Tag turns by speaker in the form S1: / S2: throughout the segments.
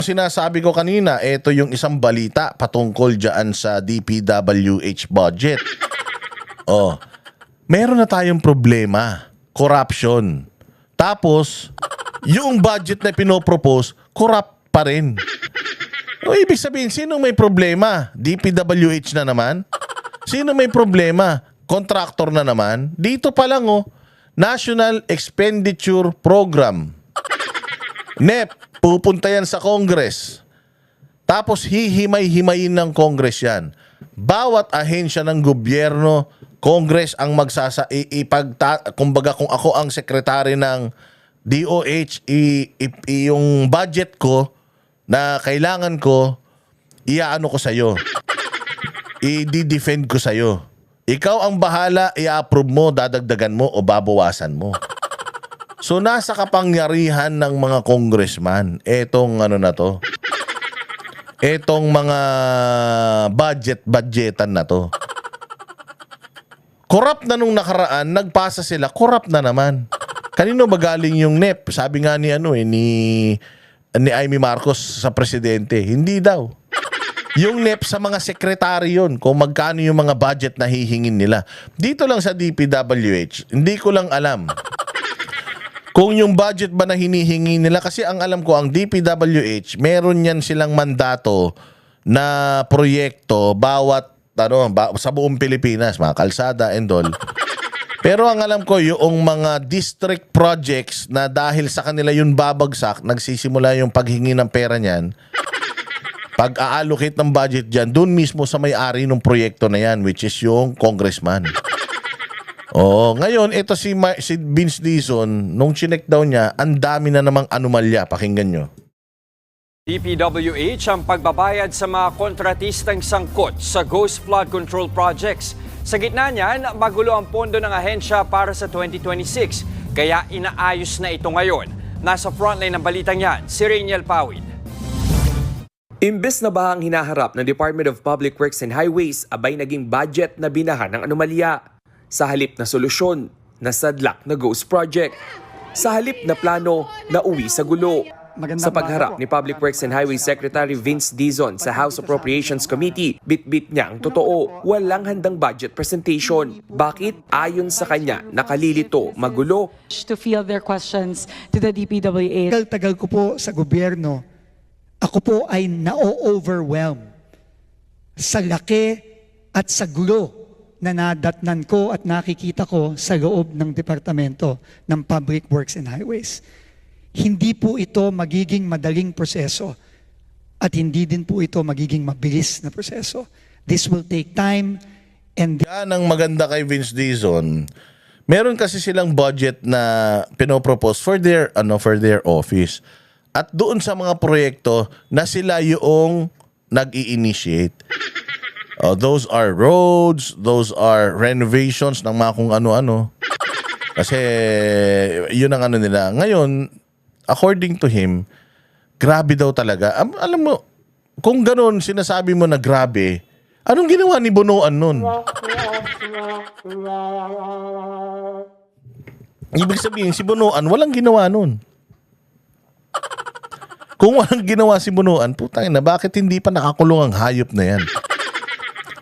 S1: Sinasabi ko kanina, ito yung isang balita patungkol dyan sa DPWH budget. Oh, meron na tayong problema, corruption. Tapos, yung budget na pinopropose, corrupt pa rin. O, ibig sabihin, sino may problema? DPWH na naman? Sino may problema? Contractor na naman? Dito pa lang, oh, National Expenditure Program. NEP, pupunta yan sa Congress. Tapos hihimay-himayin ng Congress yan. Bawat ahensya ng gobyerno, Congress ang kumbaga kung ako ang sekretary ng DOH, yung budget ko na kailangan ko, iaano ko sa'yo. I-defend ko sa'yo. Ikaw ang bahala, i-approve mo, dadagdagan mo o babawasan mo. So nasa kapangyarihan ng mga congressman etong ano na to. Etong mga budgetan na to. Corrupt na nung nakaraan, nagpasa sila, corrupt na naman. Kanino ba galing yung NEP? Sabi nga ni ni Amy Marcos sa presidente, hindi daw. Yung NEP sa mga sekretary yun, kung magkano yung mga budget na hihingin nila. Dito lang sa DPWH, hindi ko lang alam kung yung budget ba na hinihingi nila, kasi ang alam ko, ang DPWH, meron yan silang mandato na proyekto bawat sa buong Pilipinas, mga kalsada and all. Pero ang alam ko, yung mga district projects na dahil sa kanila yun babagsak, nagsisimula yung paghingi ng pera niyan, pag-a-allocate ng budget dyan, dun mismo sa may-ari ng proyekto na yan, which is yung congressman. Oo, ngayon, ito si Vince Dizon, nung chinek daw niya, ang dami na namang anomalya. Pakinggan nyo.
S2: DPWH ang pagbabayad sa mga kontratistang sangkot sa Ghost Flood Control Projects. Sa gitna niyan, magulo ang pondo ng ahensya para sa 2026, kaya inaayos na ito ngayon. Nasa frontline ng balitang yan, si Rainiel Pawid.
S3: Imbes na bahang hinaharap ng Department of Public Works and Highways, abay naging budget na binahan ng anomalya. Sa halip na solusyon, nasadlak na ghost project. Sa halip na plano, nauwi sa gulo. Sa pagharap ni Public Works and Highways Secretary Vince Dizon sa House Appropriations Committee, bit-bit niya ang totoo, walang handang budget presentation. Bakit? Ayon sa kanya, nakalilito, magulo.
S4: To field their questions to the DPWH.
S5: Tagal ko po sa gobyerno, ako po ay na-overwhelm sa laki at sa gulo na nadatnan ko at nakikita ko sa loob ng Departamento ng Public Works and Highways. Hindi po ito magiging madaling proseso at hindi din po ito magiging mabilis na proseso. This will take time and...
S1: Yan ang maganda kay Vince Dizon. Meron kasi silang budget na pinopropose for their office. At doon sa mga proyekto na sila yung nag-i-initiate. Those are roads, those are renovations ng mga kung ano-ano. Kasi yun ang ano nila. Ngayon, according to him, grabe daw talaga. Alam mo, kung gano'n sinasabi mo na grabe, anong ginawa ni Bonoan nun? Ibig sabihin, si Bonoan, walang ginawa nun. Kung walang ginawa si Bonoan, putang ina, bakit hindi pa nakakulong ang hayop na yan?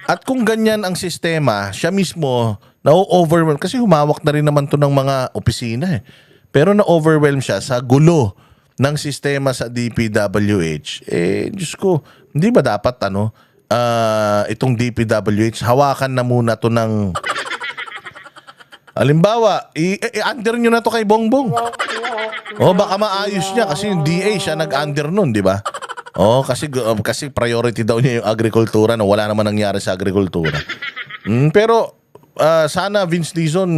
S1: At kung ganyan ang sistema, siya mismo na-overwhelm. Kasi humawak na rin naman to ng mga opisina eh. Pero na-overwhelm siya sa gulo ng sistema sa DPWH. Eh, Diyos ko, hindi ba dapat itong DPWH, hawakan na muna to ng... Halimbawa, i-under nyo na to kay Bongbong. Baka maayos niya kasi yung DA siya nag-under nun, di ba? Kasi priority daw niya yung agrikultura na wala naman nangyari sa agrikultura. Pero sana Vince Dizon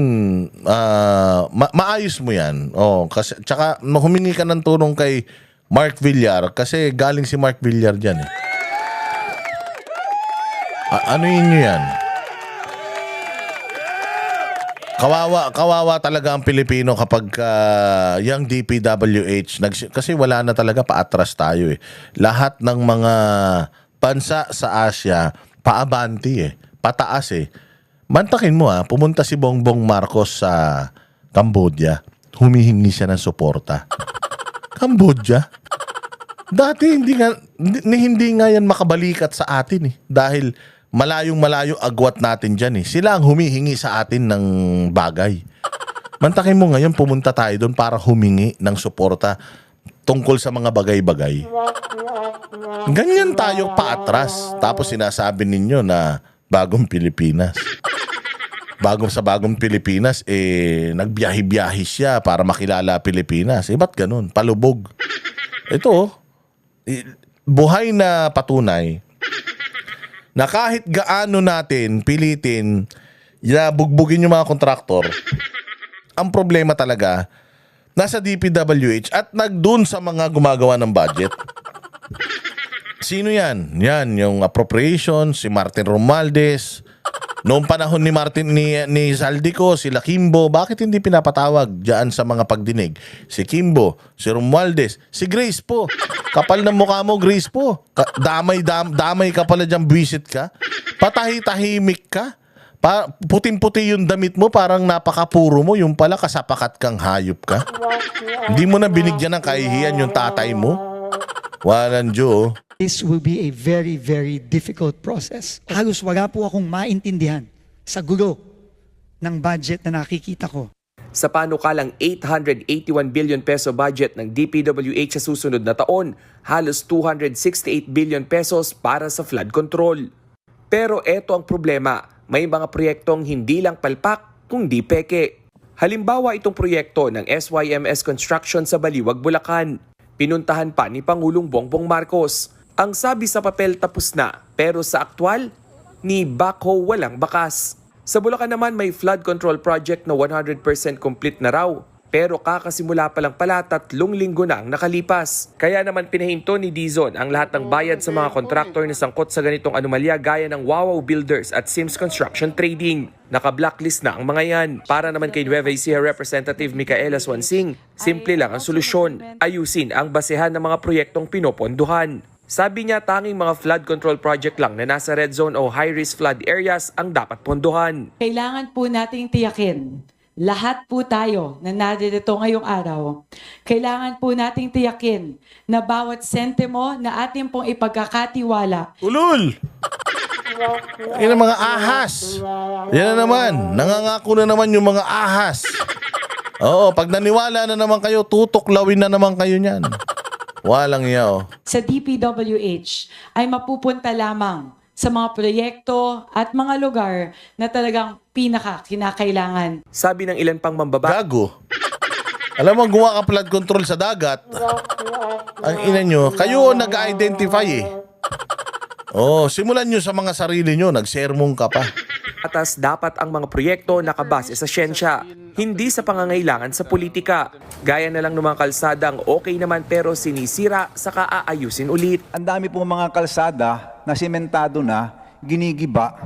S1: maayos mo yan. Kasi tsaka humingi ka ng tulong kay Mark Villar kasi galing si Mark Villar diyan eh. Ano yun yan? Kawawa talaga ang Pilipino kapag yung DPWH kasi wala na talaga, paatras tayo eh. Lahat ng mga bansa sa Asia paabanti eh, pataas eh. Mantakin mo pumunta si Bongbong Marcos sa Cambodia, humihingi siya ng suporta. Cambodia? Dati hindi nga yan makabalikat sa atin eh. Dahil malayong-malayo agwat natin dyan eh. Sila ang humihingi sa atin ng bagay. Mantakin mo ngayon, pumunta tayo doon para humingi ng suporta tungkol sa mga bagay-bagay. Ganyan tayo paatras. Tapos sinasabi ninyo na bagong Pilipinas. Bagong Pilipinas, nagbiyahe-biyahe siya para makilala Pilipinas. Ba't ganun? Palubog. Ito, buhay na patunay na kahit gaano natin pilitin na bugbugin yung mga kontraktor, ang problema talaga nasa DPWH at nagdun sa mga gumagawa ng budget. Sino yan? Yan, yung appropriation, si Martin Romualdez. Noong panahon ni Saldico, sila Kimbo, bakit hindi pinapatawag diyan sa mga pagdinig? Si Kimbo, si Romualdez, si Grace po. Kapal ng mukha mo, Grace po. Damay ka pala dyan, buwisit ka. Patahi-tahimik ka. Puting-puti yung damit mo, parang napakapuro mo. Yung pala, kasapakat kang hayop ka. Hindi mo na binigyan ng kahihiyan yung tatay mo. Walang Diyo.
S5: This will be a very, very difficult process. Halos wala po akong maintindihan sa gulo ng budget na nakikita ko.
S3: Sa panukalang 881 billion peso budget ng DPWH sa susunod na taon, halos 268 billion pesos para sa flood control. Pero eto ang problema, may mga proyektong hindi lang palpak kundi peke. Halimbawa itong proyekto ng SYMS Construction sa Baliwag, Bulacan. Pinuntahan pa ni Pangulong Bongbong Marcos. Ang sabi sa papel tapos na, pero sa aktwal, ni Bako walang bakas. Sa Bulacan naman may flood control project na 100% complete na raw. Pero kakasimula pa lang pala 3 linggo na ang nakalipas. Kaya naman pinahinto ni Dizon ang lahat ng bayad sa mga kontraktor na sangkot sa ganitong anomalya gaya ng Wawaw Builders at Sims Construction Trading. Naka-blacklist na ang mga yan. Para naman kay Nueva Ecija Representative Micaela Swansing, simple lang ang solusyon. Ayusin ang basehan ng mga proyektong pinoponduhan. Sabi niya tanging mga flood control project lang na nasa red zone o high-risk flood areas ang dapat ponduhan.
S4: Kailangan po nating tiyakin, lahat po tayo na narito ngayong araw, kailangan po nating tiyakin na bawat sentimo na ating pong ipagkakatiwala.
S1: Ulul! Yan ang mga ahas. Yan na naman. Nangangako na naman yung mga ahas. Oo, pag naniwala na naman kayo, tutuklawin na naman kayo niyan. Walang iya,
S4: Sa DPWH ay mapupunta lamang sa mga proyekto at mga lugar na talagang kinakailangan.
S3: Sabi ng ilan pang mambaba,
S1: Gago. Alam mo, gumawa ka flood control sa dagat. Ang ina nyo, kayo nag-identify eh. Simulan nyo sa mga sarili nyo, nagsermong ka pa.
S3: atas dapat ang mga proyekto nakabase sa siyensya, hindi sa pangangailangan sa politika. Gaya na lang ng mga kalsada ang okay naman pero sinisira saka aayusin ulit.
S6: Ang dami pong mga kalsada na sementado na, ginigiba.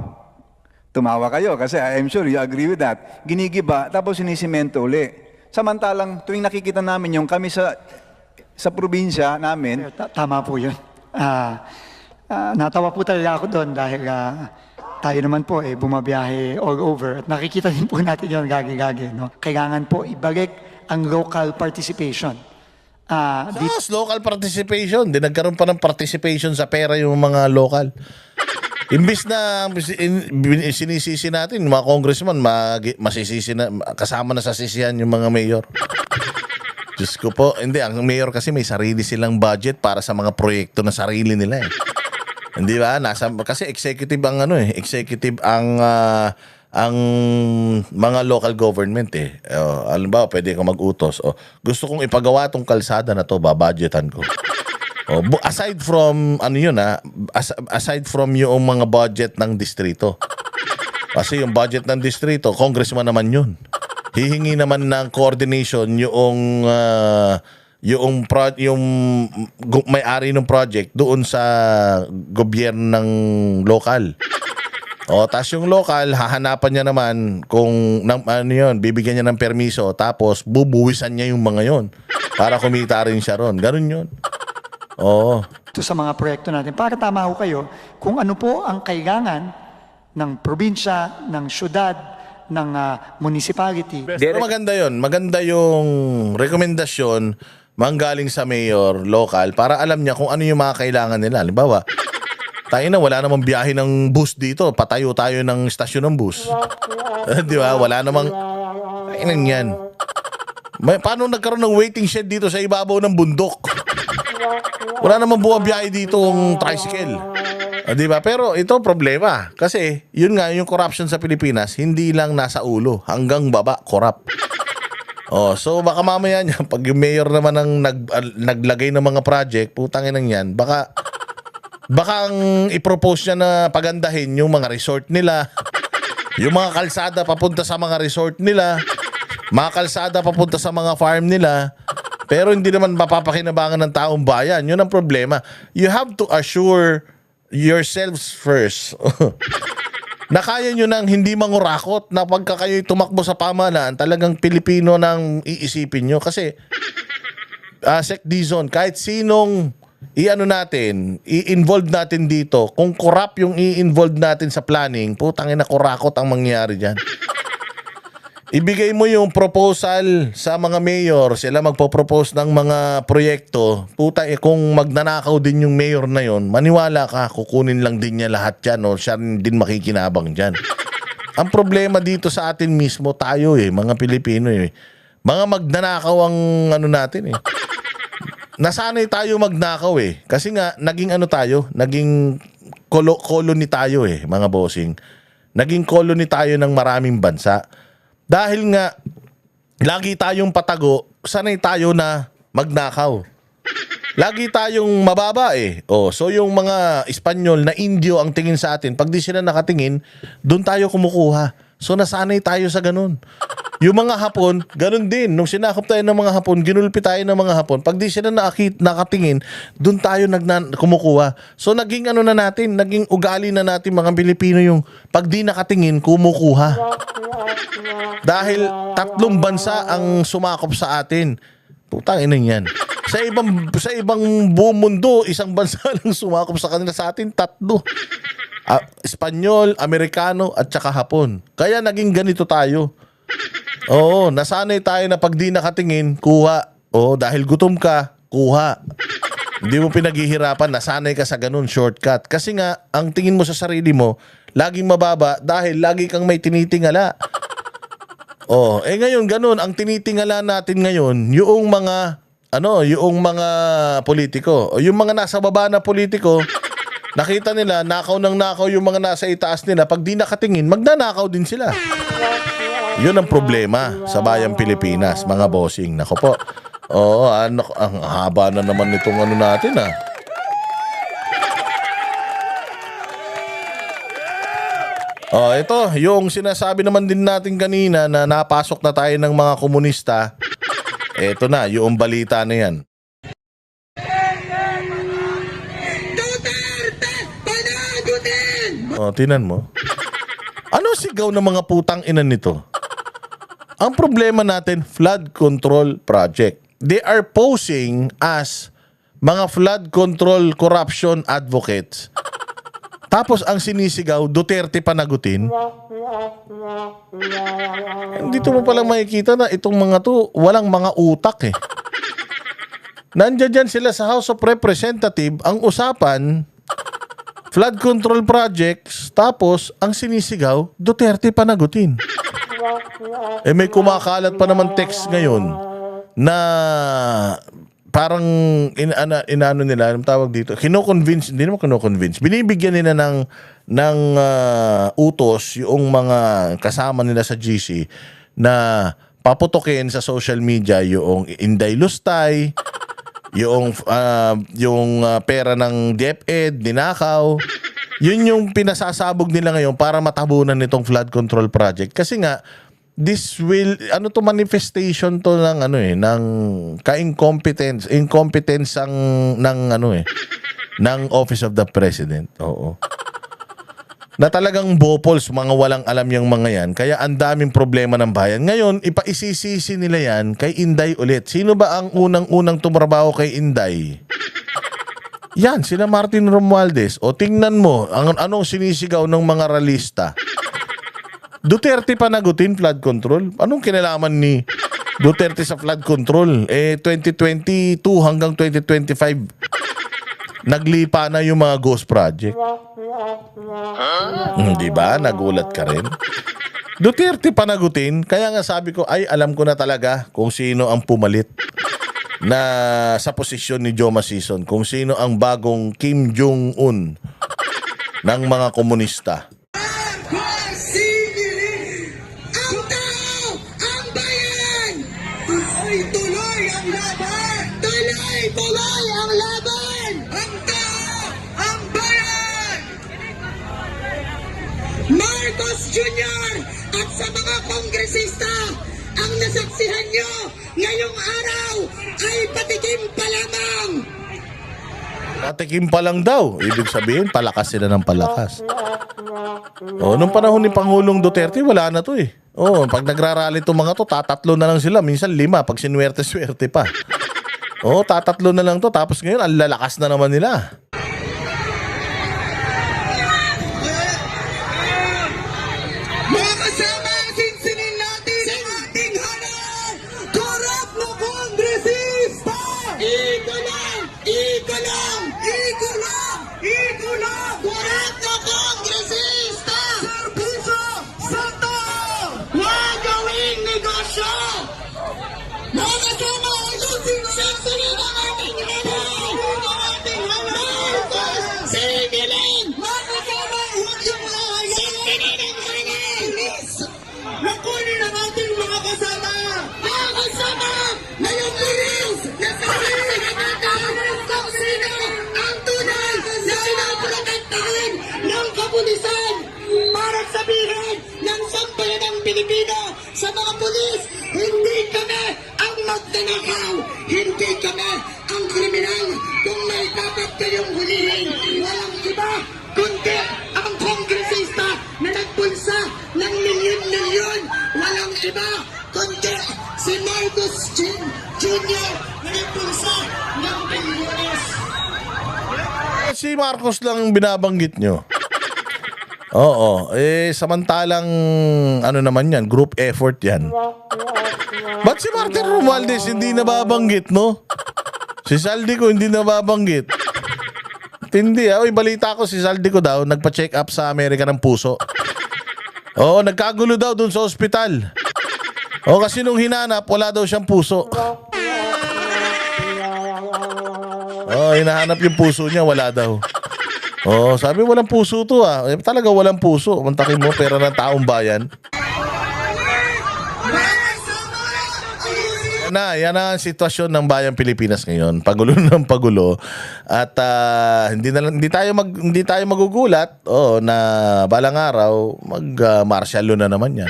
S6: Tumawa kayo kasi I'm sure you agree with that. Ginigiba tapos sinisemento uli. Samantalang tuwing nakikita namin yung kami sa probinsya namin.
S5: Tama po yun. Natawa po talaga ako doon dahil tayo naman po bumabiyahe all over at nakikita din po natin yun gagi-gagi. No? Kailangan po ibalik ang local participation.
S1: Local participation. Di nagkaroon pa ng participation sa pera yung mga local. Imbis na sinisisi natin, mga congressman, masisisi na, kasama na sa sisihan yung mga mayor. Diyos ko po. Hindi, ang mayor kasi may sarili silang budget para sa mga proyekto na sarili nila eh. Hindi ba? Kasi executive ang executive ang mga local government eh. Alam ba, pwede kang mag-utos. Gusto kong ipagawa tong kalsada na to, babudgetan ko. Aside from aside from yung mga budget ng distrito. Kasi yung budget ng distrito, congressman naman yun. Hihingi naman ng coordination yung may-ari ng project doon sa gobyerno ng lokal. Tapos yung lokal, hahanapan niya naman kung bibigyan niya ng permiso, tapos bubuwisan niya yung mga yon para kumita rin siya ron. Ganun yun.
S5: Ito sa mga proyekto natin. Para tama ho kayo kung ano po ang kailangan ng probinsya, ng syudad, ng municipality.
S1: Pero maganda yun. Maganda yung rekomendasyon manggaling sa mayor local para alam niya kung ano yung mga kailangan nila. Halimbawa, tayo na wala namang biyahe ng bus dito. Patayo tayo ng istasyon ng bus. Di ba? Wala namang... Ayun yan. Paano nagkaroon ng waiting shed dito sa ibabaw ng bundok? Wala namang bumabiyahe dito ng tricycle. Di ba? Pero ito problema. Kasi yun nga, yung corruption sa Pilipinas, hindi lang nasa ulo. Hanggang baba, corrupt. So baka mamaya niya, pag yung mayor naman ang naglagay ng mga project, putangin nang yan, baka ang i-propose niya na pagandahin yung mga resort nila, yung mga kalsada papunta sa mga resort nila, mga kalsada papunta sa mga farm nila, pero hindi naman mapapakinabangan ng taong bayan. Yun ang problema. You have to assure yourselves first na kaya nyo nang hindi mangurakot na pagka kayo'y tumakbo sa pamahalaan, talagang Pilipino nang iisipin nyo. Kasi, Sec Dizon, kahit sinong i-involve natin dito, kung corrupt yung i-involve natin sa planning, putangin na kurakot ang mangyayari dyan. Ibigay mo yung proposal sa mga mayor, sila magpo-propose ng mga proyekto. Kung magnanakaw din yung mayor na yon, maniwala ka, kukunin lang din niya lahat yan o siya din makikinabang dyan. Ang problema dito sa atin mismo, tayo mga Pilipino Mga magnanakaw ang natin Nasanay tayo magnakaw Kasi nga, naging naging colony tayo mga bossing. Naging colony tayo ng maraming bansa. Dahil nga, lagi tayong patago, sanay tayo na magnakaw. Lagi tayong mababa so yung mga Espanyol na Indio ang tingin sa atin, pag di sila nakatingin, doon tayo kumukuha. So nasanay tayo sa ganun. Yung mga Hapon, ganun din. Nung sinakop tayo ng mga Hapon, ginulpi tayo ng mga Hapon. Pag di sila nakatingin, doon tayo kumukuha. So naging na natin, naging ugali na natin mga Pilipino yung pag di nakatingin, kumukuha. Dahil 3 bansa ang sumakop sa atin. Putang ina yan. Sa ibang buong mundo, 1 bansa lang sumakop sa kanila. Sa atin, 3. Espanyol, Amerikano, at saka Hapon. Kaya naging ganito tayo. Oo, nasanay tayo na pag di nakatingin, kuha. Dahil gutom ka, kuha. Hindi mo pinaghihirapan, nasanay ka sa ganun, shortcut. Kasi nga, ang tingin mo sa sarili mo, laging mababa dahil lagi kang may tinitingala. Ngayon, ganun, ang tinitingala natin ngayon, yung mga politiko, o yung mga nasa baba na politiko, nakita nila, nakaw ng nakaw yung mga nasa itaas nila, pag di nakatingin, magnanakaw din sila. Yun ang problema sa bayang Pilipinas, mga bossing. Nako po. Ang haba na naman nitong natin Ito, yung sinasabi naman din natin kanina na napasok na tayo ng mga komunista. Ito na, yung balita na yan. Tinan mo. Ano sigaw ng mga putang ina nito? Ang problema natin, flood control project. They are posing as mga flood control corruption advocates. Tapos ang sinisigaw, Duterte panagutin. Dito mo palang makikita na itong mga to, walang mga utak Nandiyan dyan sila sa House of Representatives, ang usapan, flood control projects, tapos ang sinisigaw, Duterte panagutin. May kumakalat pa naman text ngayon na parang inano nila, anong tawag dito, kino-convince, hindi naman kino-convince, binibigyan nila ng utos yung mga kasama nila sa GC na paputokin sa social media yung Inday Lustay, yung pera ng DepEd, ninakaw. Yun yung pinasasabog nila ngayon para matabunan nitong flood control project. Kasi nga, this will, manifestation to ng ng ka-incompetence, incompetence ng Office of the President. Oo. Na talagang bopols, mga walang alam yung mga yan. Kaya ang daming problema ng bayan. Ngayon, ipaisisisi nila yan kay Inday ulit. Sino ba ang unang-unang tumrabaho kay Inday? Yan, sina Martin Romualdez. O tingnan mo, anong sinisigaw ng mga ralista. Duterte panagutin flood control? Anong kinalaman ni Duterte sa flood control. 2022 hanggang 2025, naglipa na yung mga ghost project. Di ba? Nagulat ka rin. Duterte panagutin. Kaya nga sabi ko, ay alam ko na talaga kung sino ang pumalit na sa posisyon ni Joma Sison. Kung sino ang bagong Kim Jong-un ng mga komunista.
S7: Ang tao, ang bayan! Tuloy ang laban! Tuloy ang laban! Ang tao, ang bayan! Marcos Jr. at sa mga kongresista, ang nasaksihan nyo ngayong araw ay patikim pa lamang!
S1: Patikim pa lang daw. Ibig sabihin, palakas sila ng palakas. Nung panahon ni Pangulong Duterte, wala na to eh. Pag nagrarally itong mga to, tatatlo na lang sila. Minsan 5, pag sinuwerte-swerte pa. Tatatlo na lang to. Tapos ngayon, ang lalakas na naman nila.
S7: Mga kasama, sinsinin natin ang ating hanap! Korap na kongresista! Iko lang! Iko lang! Iko lang! Iko lang! Korap na kongresista! Servisyo sa tao! Huwag gawing negosyo! Mga kasama, sinsinin ang ating hanap! Ang ating hanap! Sige lang! Mga kasama, huwag yung mga sinsinin ang hanap! Nakunin ang ating mga kasama! Mga kasama! Ngayong linis! Nasasabi natin kung sino ang tunay na pinaprotektahan ng kapulisan para sabihin ng sambayan ng Pilipino sa mga pulis, hindi kami ang magnanakaw, hindi kami ang kriminal. Kung may dapat kayong hulihin, walang iba kundi ang kongresista na nagpulsa ng milyon-milyon. Walang iba kundi si Marcos Jr. na nagpulsa ng bilyones.
S1: Si Marcos lang ang binabanggit nyo. Samantalang ano naman yan, group effort yan. Ba't si Martin Romualdez hindi nababanggit, no? Si Saldico hindi nababanggit. Hindi, balita ko si Saldico daw, nagpa-check up sa Amerika ng puso. Nagkagulo daw dun sa ospital. Kasi nung hinanap, wala daw siyang puso. Hinahanap yung puso niya, wala daw. Sabi walang puso to talaga walang puso. Mantakin mo, pera ng taong bayan. Yan ang sitwasyon ng bayang Pilipinas ngayon. Pagulo ng pagulo. At hindi tayo magugulat na balang araw mag-martial law na naman yan.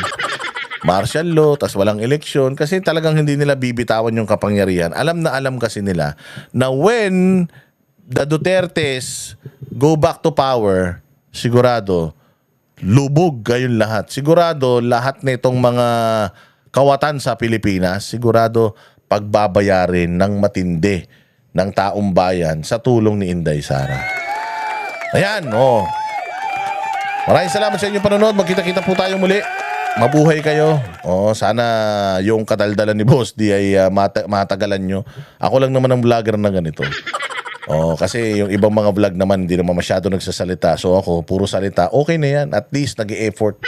S1: Martial law, tas walang eleksyon kasi talagang hindi nila bibitawan yung kapangyarihan. Alam na alam kasi nila na when the Dutertes go back to power, sigurado lubog kayong lahat. Sigurado lahat nitong mga kawatan sa Pilipinas, sigurado pagbabayarin ng matindi ng taong bayan sa tulong ni Inday Sara. Ayan, Maraming salamat sa inyong panonood. Magkita-kita po tayo muli. Mabuhay kayo. Sana yung kadaldalan ni Boss di ay matagalan nyo. Ako lang naman ang vlogger na ganito. Kasi yung ibang mga vlog naman hindi naman masyado nagsasalita. So ako, puro salita. Okay na yan. At least nag-e-effort.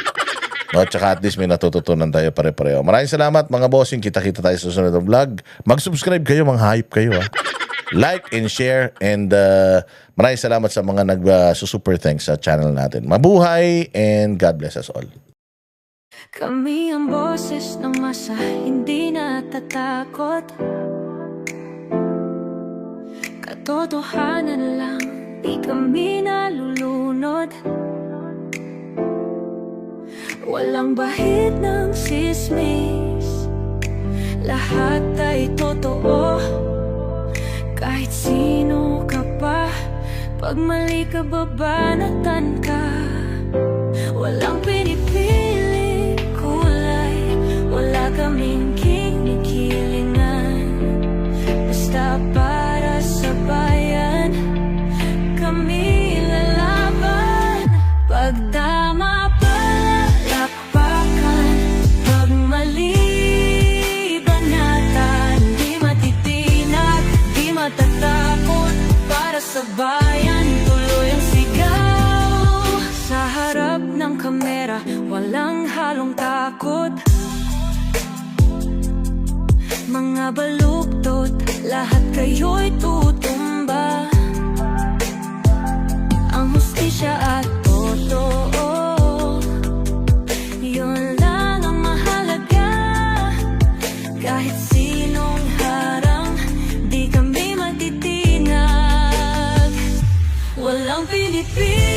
S1: Tsaka at least may natututunan tayo pare-pareho. Maraming salamat mga bossing. Kita-kita tayo sa susunod na vlog. Mag-subscribe kayo, mga hype kayo. Like and share. And maraming salamat sa mga nag-super thanks sa channel natin. Mabuhay and God bless us all.
S8: Kami ang boses ng masa, hindi natatakot. Katotohanan lang, di kami nalulunod. Walang bahid ng sismis, lahat ay totoo. Kahit sino ka pa, pag mali ka babanatan ka. Walang pinipili kulay, wala kaming kinikilingan. Basta para sa bayan, kami lalaban. Pag tama palakpakan, pag mali banatan. kamera, walang halong takot. Mga baluktot, lahat kayo'y tutumba. Ang hustisya at totoo, yun lang ang mahalaga. Kahit sinong harang, di kami matitinag. Walang Pilipino